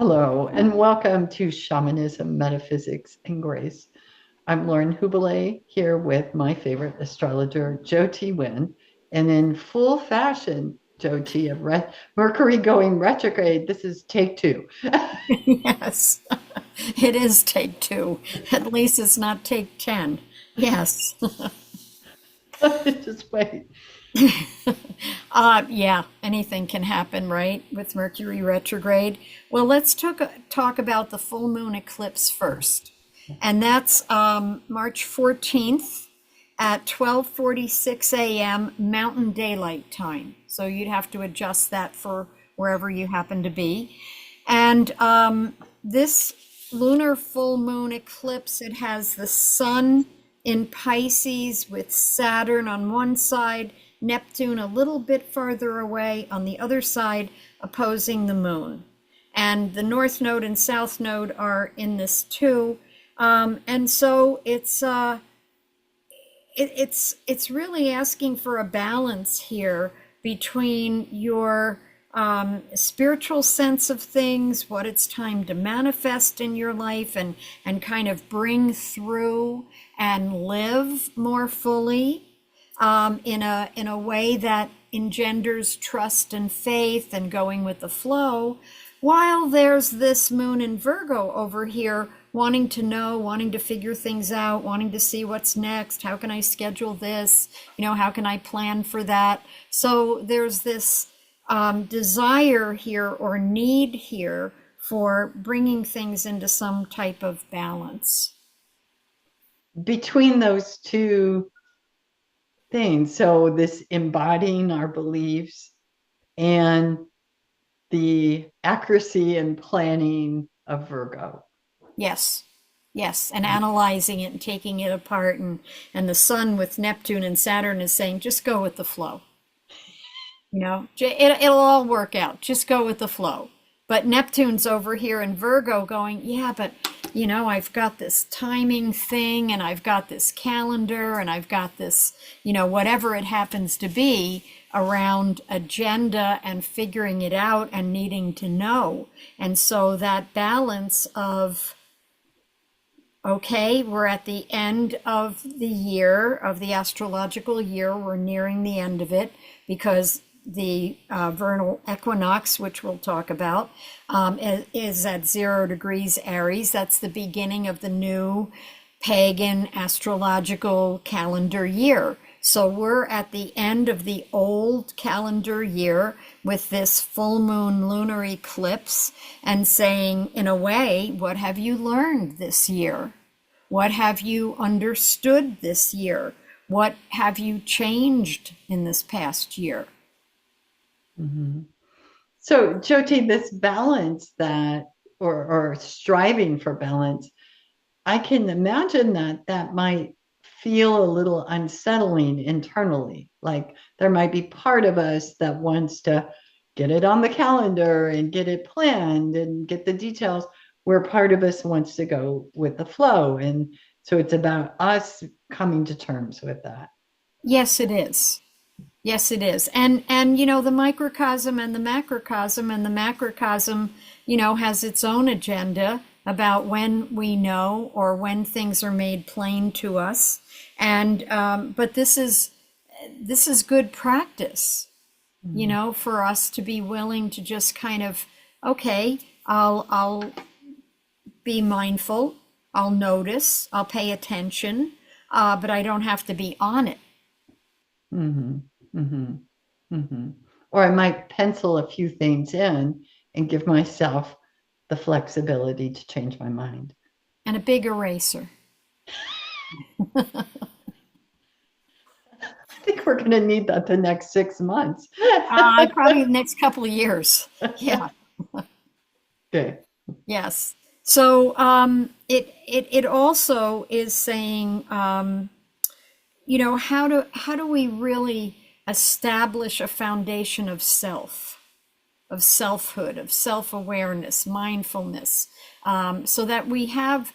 Hello, and welcome to Shamanism, Metaphysics, and Grace. I'm Lauren Hubele here with my favorite astrologer, Jyoti Wind. And in full fashion, Jyoti, of Mercury going retrograde, this is take two. Yes, it is take two. At least it's not take 10. Yes. Just wait. Yeah, anything can happen, right, with Mercury retrograde. Well, let's talk about the full moon eclipse first. And that's March 14th at 12:46 a.m. Mountain Daylight Time. So you'd have to adjust that for wherever you happen to be. And this lunar full moon eclipse, it has the sun in Pisces with Saturn on one side, Neptune a little bit farther away on the other side, opposing the moon. And the North Node and South Node are in this too. And so it's really asking for a balance here between your spiritual sense of things, what it's time to manifest in your life and kind of bring through and live more fully in a way that engenders trust and faith and going with the flow, while there's this moon in Virgo over here wanting to know, wanting to figure things out, wanting to see what's next. How can I schedule this? How can I plan for that? So there's this desire here or need here for bringing things into some type of balance. Between those two things, so this embodying our beliefs and the accuracy and planning of Virgo. Yes. Yes, and analyzing it and taking it apart, and the sun with Neptune and Saturn is saying just go with the flow. It'll all work out. Just go with the flow. But Neptune's over here in Virgo going, yeah, but I've got this timing thing and I've got this calendar and I've got this, whatever it happens to be around agenda and figuring it out and needing to know. And so that balance of, okay, we're at the end of the year, of the astrological year. We're nearing the end of it because the vernal equinox, which we'll talk about, is at 0 degrees Aries. That's the beginning of the new pagan astrological calendar year. So we're at the end of the old calendar year with this full moon lunar eclipse and saying, in a way, what have you learned this year? What have you understood this year? What have you changed in this past year? Mm-hmm. So, Jyoti, this balance or striving for balance, I can imagine that might feel a little unsettling internally. Like there might be part of us that wants to get it on the calendar and get it planned and get the details, where part of us wants to go with the flow. And so it's about us coming to terms with that. Yes, it is. Yes, it is. And the microcosm and the macrocosm, and the macrocosm, has its own agenda about when we know or when things are made plain to us. And but this is good practice, Mm-hmm. for us to be willing to just kind of, okay, I'll be mindful, I'll notice, I'll pay attention, but I don't have to be on it. Mm-hmm. Mm-hmm. Mm-hmm. Or I might pencil a few things in and give myself the flexibility to change my mind. And a big eraser. I think we're going to need that the next 6 months. Probably the next couple of years. Yeah. Okay. Yes. So it also is saying, how do we really establish a foundation of self, of selfhood, of self-awareness, mindfulness, so that we have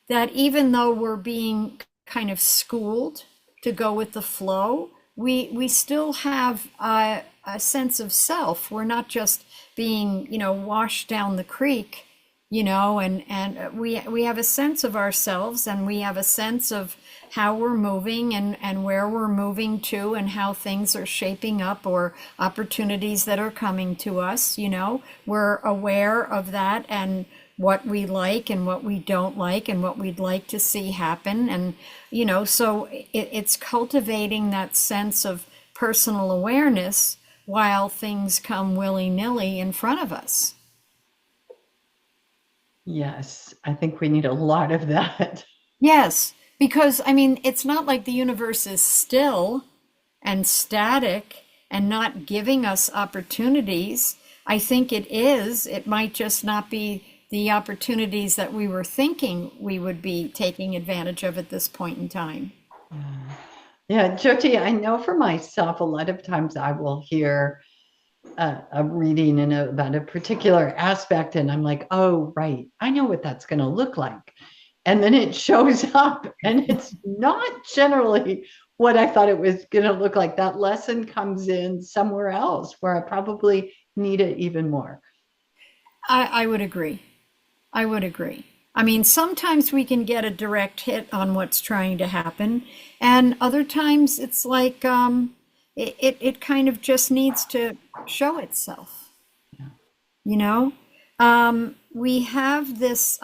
that, even though we're being kind of schooled to go with the flow, we still have a sense of self. We're not just being, washed down the creek and we have a sense of ourselves, and we have a sense of how we're moving and where we're moving to, and how things are shaping up, or opportunities that are coming to us. We're aware of that, and what we like and what we don't like and what we'd like to see happen. And it's cultivating that sense of personal awareness while things come willy-nilly in front of us. Yes, I think we need a lot of that. Yes, because I mean, it's not like the universe is still and static and not giving us opportunities. I think it is. It might just not be the opportunities that we were thinking we would be taking advantage of at this point in time. Yeah, Jyoti, I know for myself, a lot of times I will hear a reading about a particular aspect, and I'm like, oh, right, I know what that's going to look like. And then it shows up, and it's not generally what I thought it was going to look like. That lesson comes in somewhere else where I probably need it even more. I would agree. I would agree. I mean, sometimes we can get a direct hit on what's trying to happen, and other times it's like it kind of just needs to show itself. Yeah. You know, we have this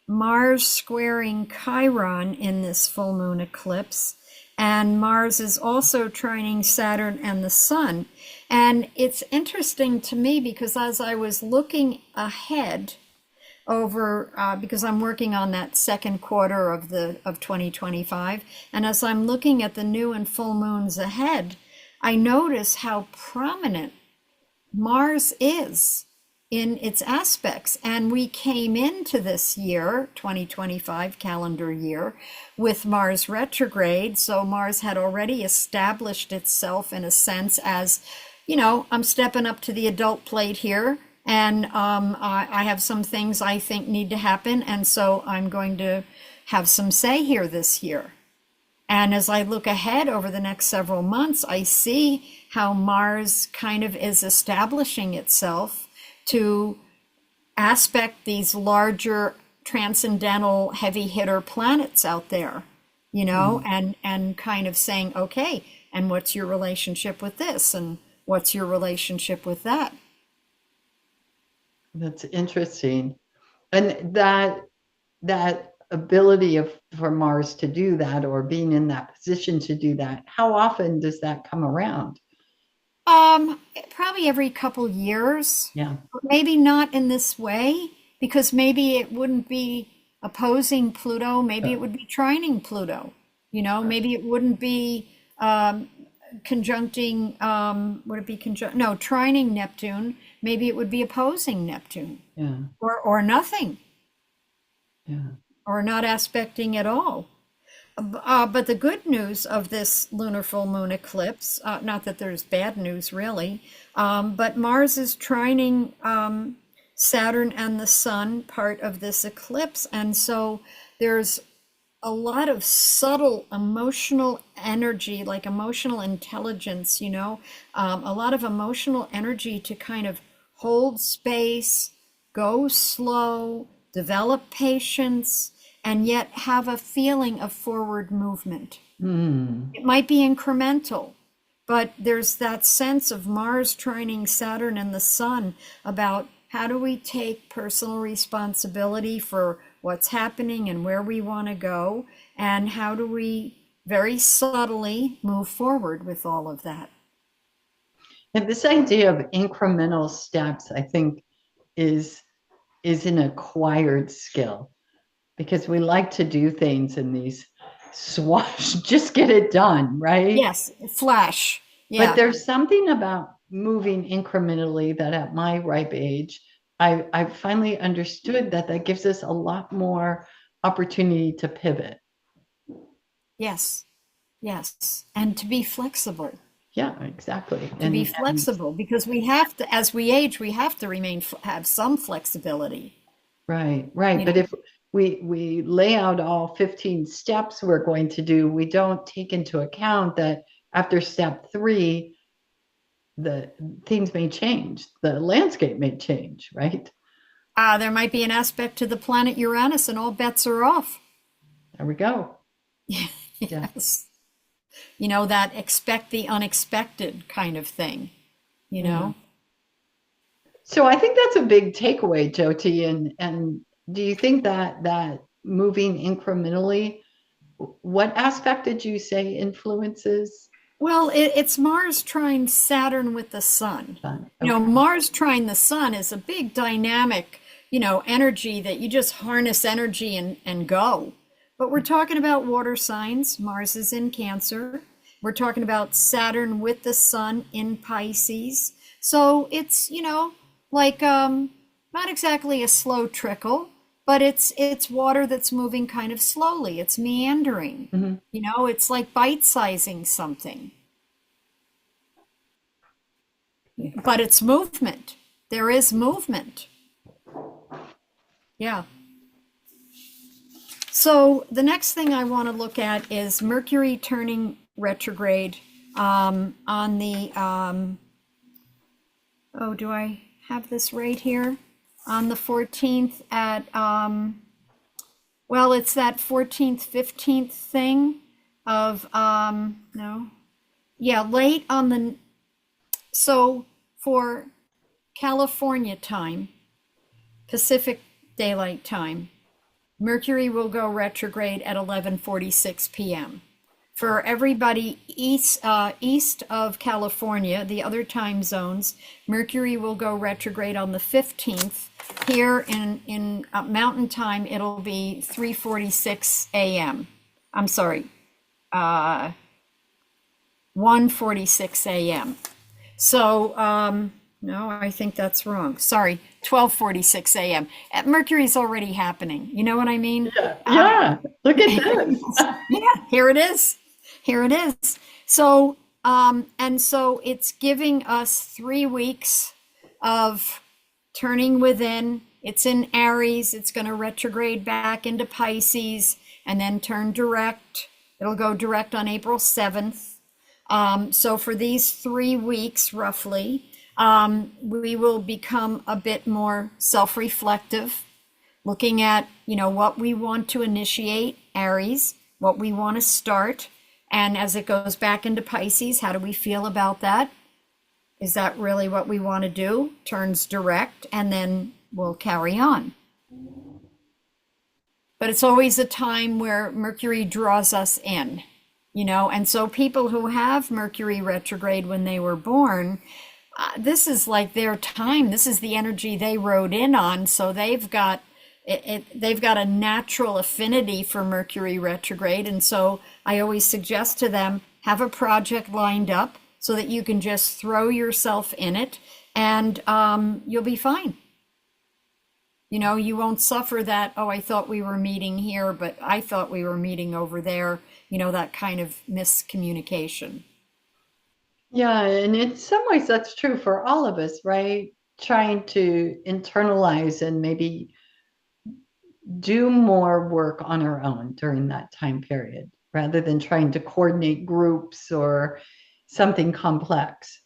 Mars squaring Chiron in this full moon eclipse, and Mars is also trining Saturn and the Sun. And it's interesting to me because as I was looking ahead over, because I'm working on that second quarter of 2025, and as I'm looking at the new and full moons ahead, I notice how prominent Mars is in its aspects. And we came into this year, 2025 calendar year, with Mars retrograde. So Mars had already established itself in a sense as, I'm stepping up to the adult plate here. And I have some things I think need to happen. And so I'm going to have some say here this year. And as I look ahead over the next several months, I see how Mars kind of is establishing itself to aspect these larger transcendental heavy hitter planets out there, Mm. and kind of saying, okay, and what's your relationship with this? And what's your relationship with that? That's interesting. And that ability for Mars to do that, or being in that position to do that, how often does that come around? Probably every couple years, Yeah. but maybe not in this way, because maybe it wouldn't be opposing Pluto, maybe it would be trining Pluto. Maybe it wouldn't be conjuncting, would it be conjunct? No, trining Neptune. Maybe it would be opposing Neptune, Yeah. or nothing, Yeah. or not aspecting at all. But the good news of this lunar full moon eclipse, not that there's bad news really, but Mars is trining Saturn and the Sun part of this eclipse. And so there's a lot of subtle emotional energy, like emotional intelligence, a lot of emotional energy to kind of hold space, go slow, develop patience, and yet have a feeling of forward movement. Mm. It might be incremental, but there's that sense of Mars trining Saturn and the Sun about how do we take personal responsibility for what's happening and where we want to go, and how do we very subtly move forward with all of that. And this idea of incremental steps, I think, is an acquired skill, because we like to do things in these swash, just get it done, right? Yes, flash. But Yeah. there's something about moving incrementally that at my ripe age, I finally understood that gives us a lot more opportunity to pivot. Yes. Yes. And to be flexible. Yeah, exactly. To be And flexible, because we have to, as we age, we have to have some flexibility. right, right. You But know, if we lay out all 15 steps we're going to do, we don't take into account that after step 3, the things may change, the landscape may change, right? There might be an aspect to the planet Uranus, and all bets are off. There we go. Yeah. Yes. You know, that expect the unexpected kind of thing, you Yeah. know? So I think that's a big takeaway, Jyoti. And do you think that moving incrementally, what aspect did you say influences Well, it's Mars trine Saturn with the sun. that? You know, Okay. Mars trine the sun is a big dynamic, energy that you just harness energy and go. But we're talking about water signs. Mars is in Cancer. We're talking about Saturn with the sun in Pisces. So it's, like not exactly a slow trickle, but it's water that's moving kind of slowly. It's meandering. Mhm. It's like bite-sizing something. But it's movement. There is movement. Yeah. So the next thing I want to look at is Mercury turning retrograde on the, oh, do I have this right here? On the 14th at, well, it's that 14th, 15th thing of, no. Yeah, late on the, so for California time, Pacific Daylight Time, Mercury will go retrograde at 11:46 p.m. For everybody east of California, the other time zones, Mercury will go retrograde on the 15th. Here in Mountain Time, it'll be 3:46 a.m. I'm sorry, 1:46 a.m. So, no, I think that's wrong. Sorry, 12:46 a.m. Mercury's already happening. You know what I mean? Yeah. Yeah. Look at this. Yeah, here it is. Here it is. So, and so it's giving us 3 weeks of turning within. It's in Aries. It's going to retrograde back into Pisces and then turn direct. It'll go direct on April 7th. So for these 3 weeks, roughly, we will become a bit more self-reflective, looking at, what we want to initiate, Aries, what we want to start. And as it goes back into Pisces, how do we feel about that? Is that really what we want to do? Turns direct, and then we'll carry on. But it's always a time where Mercury draws us in, and so people who have Mercury retrograde when they were born, this is like their time. This is the energy they rode in on. So they've got they've got a natural affinity for Mercury retrograde. And so I always suggest to them, have a project lined up so that you can just throw yourself in it, and you'll be fine. You won't suffer that, oh, I thought we were meeting here, but I thought we were meeting over there, that kind of miscommunication. Yeah, and in some ways that's true for all of us, right? Trying to internalize and maybe do more work on our own during that time period rather than trying to coordinate groups or something complex.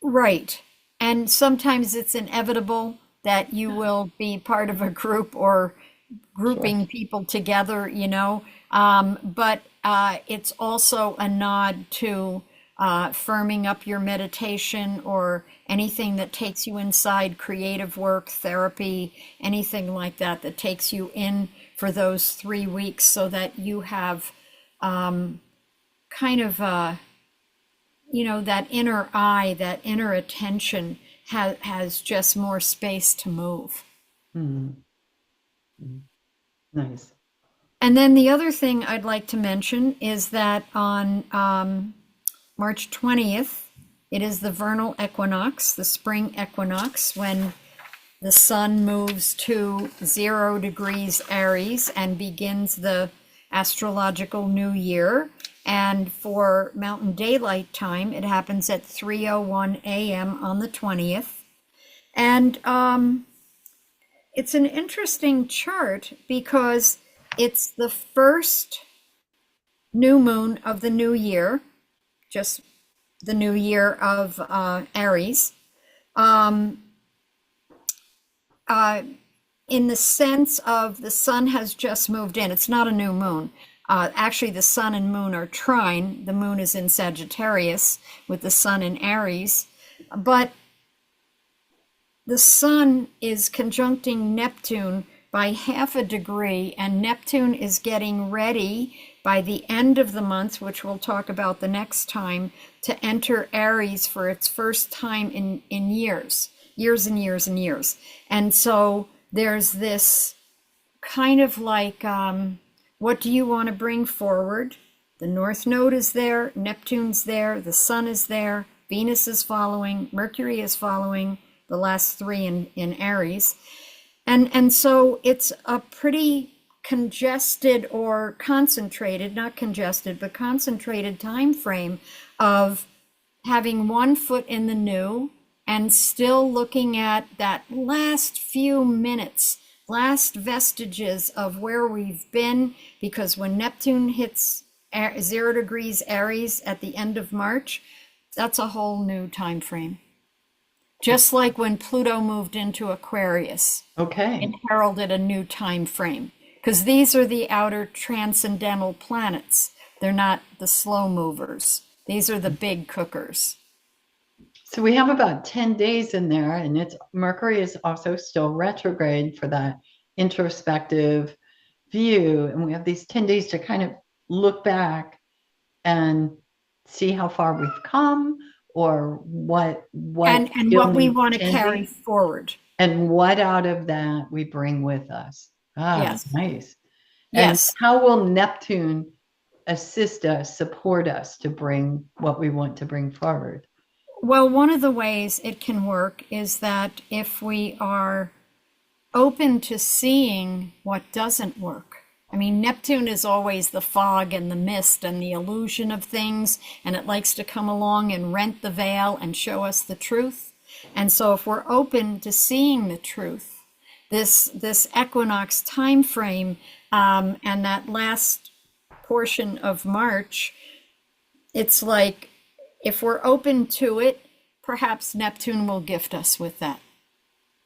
Right. And sometimes it's inevitable that you will be part of a group or Sure. grouping people together, but it's also a nod to firming up your meditation or anything that takes you inside, creative work, therapy, anything like that that takes you in for those 3 weeks so that you have kind of, that inner eye, that inner attention has just more space to move. Mhm. Nice. And then the other thing I'd like to mention is that on March 20th, it is the vernal equinox, the spring equinox, when the sun moves to 0 degrees Aries and begins the astrological new year. And for Mountain Daylight Time, it happens at 3:01 a.m. on the 20th. And it's an interesting chart because it's the first new moon of the new year, just the new year of Aries. in the sense of the sun has just moved in. It's not a new moon. Actually, the sun and moon are trine. The moon is in Sagittarius with the sun in Aries. But the sun is conjuncting Neptune by 0.5 degree, and Neptune is getting ready by the end of the month, which we'll talk about the next time, to enter Aries for its first time in years, years and years and years. And so there's this kind of like, what do you want to bring forward? The North Node is there, Neptune's there, the Sun is there, Venus is following, Mercury is following, the last three in Aries. And so it's a pretty congested or concentrated, not congested, but concentrated time frame of having 1 foot in the new and still looking at that last few minutes, last vestiges of where we've been, because when Neptune hits 0 degrees Aries at the end of March, that's a whole new time frame. Just like when Pluto moved into Aquarius, Okay. it heralded a new time frame, because these are the outer transcendental planets. They're not the slow movers. These are the big cookers. So we have about 10 days in there, and it's Mercury is also still retrograde for that introspective view. And we have these 10 days to kind of look back and see how far we've come, or what And still what we needs want to carry changing, forward. and what out of that we bring with us. Ah, Yes. nice. And Yes. how will Neptune assist us, support us to bring what we want to bring forward? Well, one of the ways it can work is that if we are open to seeing what doesn't work. I mean, Neptune is always the fog and the mist and the illusion of things, and it likes to come along and rent the veil and show us the truth. And so if we're open to seeing the truth, this equinox time frame, and that last portion of March, it's like if we're open to it, perhaps Neptune will gift us with that.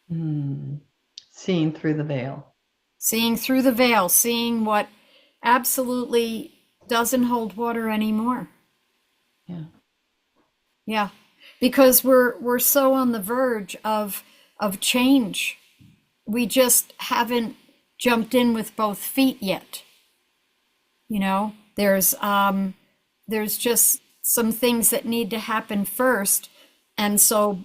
Seeing through the veil. Seeing through the veil, seeing what absolutely doesn't hold water anymore. Yeah. Yeah, because we're so on the verge of change. We just haven't jumped in with both feet yet. You know, there's just some things that need to happen first, and so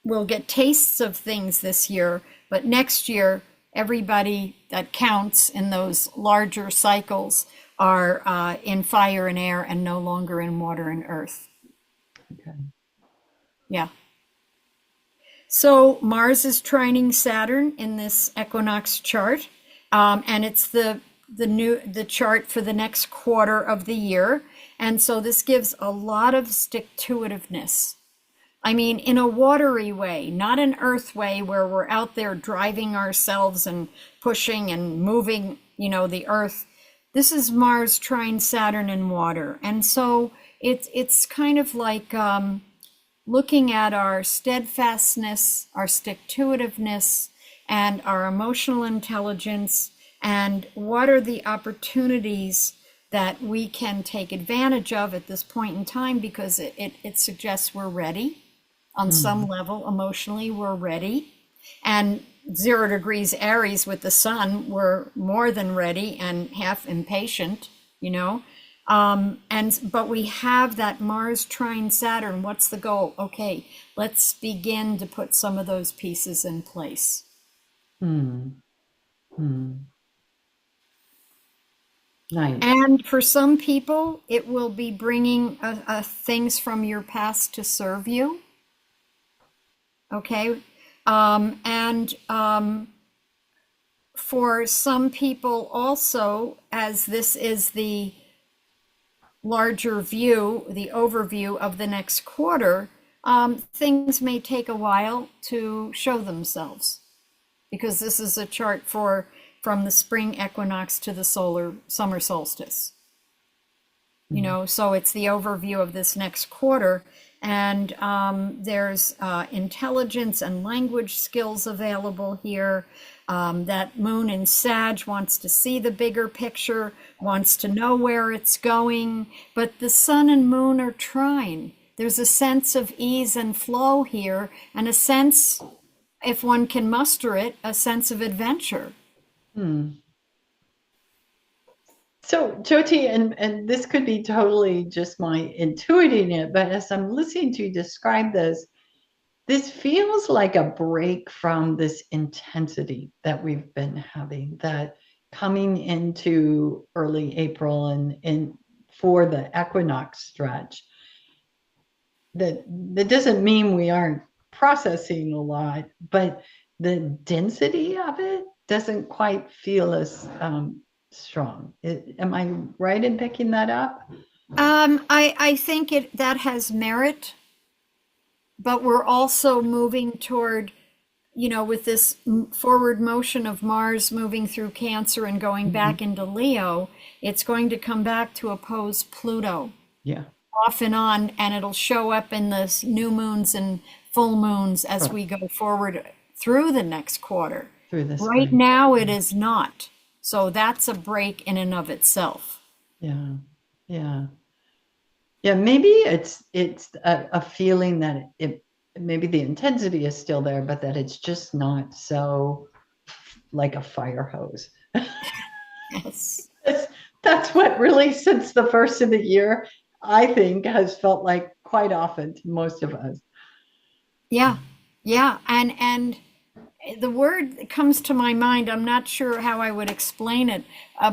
we'll get tastes of things this year, but next year everybody that counts in those larger cycles are in fire and air and no longer in water and earth. Okay. Yeah. So Mars is trining Saturn in this equinox chart, and it's the chart for the next quarter of the year, and so this gives a lot of stick-to-itiveness. I mean, in a watery way, not an earth way where we're out there driving ourselves and pushing and moving, the earth. This is Mars trine Saturn in water. And so it's kind of like looking at our steadfastness, our stick-to-itiveness, and our emotional intelligence, and what are the opportunities that we can take advantage of at this point in time, because it suggests we're ready. On some level, emotionally, we're ready. And 0 degrees Aries with the sun, we're more than ready and half impatient, but we have that Mars trine Saturn. What's the goal? Okay, let's begin to put some of those pieces in place. Nice. And for some people, it will be bringing things from your past to serve you. Okay. And for some people also, as this is the larger view, the overview of the next quarter, things may take a while to show themselves, because this is a chart from the spring equinox to the summer solstice. So it's the overview of this next quarter. And there's intelligence and language skills available here. That moon in Sag wants to see the bigger picture, wants to know where it's going, but the sun and moon are trine. There's a sense of ease and flow here, and a sense, if one can muster it, a sense of adventure. Hmm. So, Jyoti, and this could be totally just my intuiting it, but as I'm listening to you describe this feels like a break from this intensity that we've been having, that coming into early April and for the equinox stretch, that doesn't mean we aren't processing a lot, but the density of it doesn't quite feel as strong. Am I right in picking that up? I think that has merit, but we're also moving toward, with this forward motion of Mars moving through Cancer and going Mhm. back into Leo, it's going to come back to oppose Pluto Yeah. off and on, and it'll show up in the new moons and full moons as Right. we go forward through the next quarter. Through the Right spring. now, it is not. So that's a break in and of itself. Yeah. Yeah. Yeah, maybe it's a feeling that it maybe the intensity is still there, but that it's just not so like a fire hose. Yes. That's, that's what really, since the first of the year, I think has felt like quite often to most of us. Yeah. Yeah. And the word that comes to my mind, I'm not sure how I would explain it,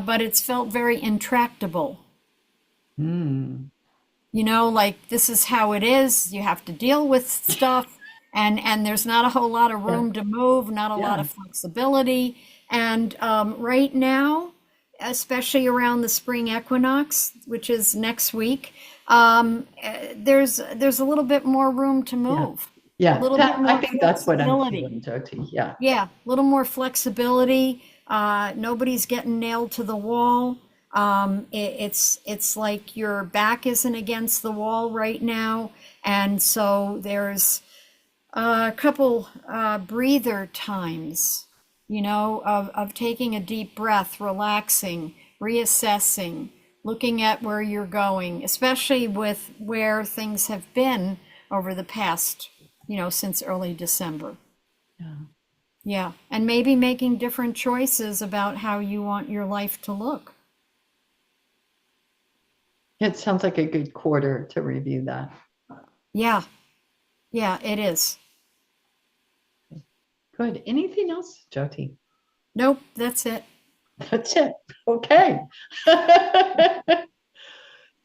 but it's felt very intractable. Hmm. Like this is how it is. You have to deal with stuff, and there's not a whole lot of Yeah, room to move, not a lot yeah, of flexibility. And right now, especially around the spring equinox, which is next week, there's a little bit more room to yeah, move, a yeah. little bit That I more think that's what I'm flexibility. feeling, Jyoti. Yeah, Yeah, a little more flexibility. Nobody's getting nailed to the wall. It's like your back isn't against the wall right now, and so there's a couple breather times, of taking a deep breath, relaxing, reassessing, looking at where you're going, especially with where things have been over the past, since early December. yeah. Yeah, and maybe making different choices about how you want your life to look. It sounds like a good quarter to review that. Yeah, yeah, it is. Good. Anything else, Jyoti? Nope, that's it. That's it. Okay.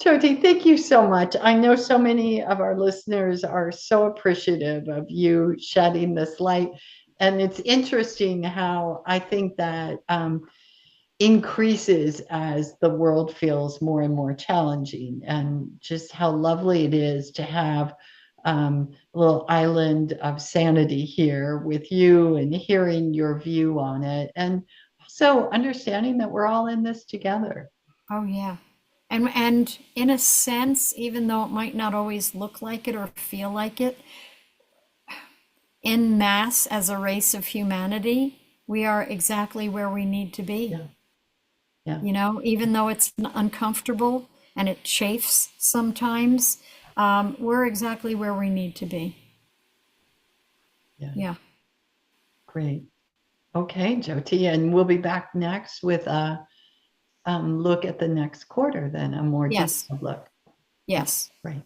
Jyoti, thank you so much. I know so many of our listeners are so appreciative of you shedding this light. And it's interesting how I think that increases as the world feels more and more challenging, and just how lovely it is to have a little island of sanity here with you and hearing your view on it. And also understanding that we're all in this together. Oh yeah. And in a sense, even though it might not always look like it or feel like it, in mass as a race of humanity, we are exactly where we need to be. Yeah. Yeah. Even though it's uncomfortable and it chafes sometimes, we're exactly where we need to be. Yeah. Yeah. Great. Okay, Jyoti, and we'll be back next with a look at the next quarter, then a more Yes. detailed look. Yes. Right.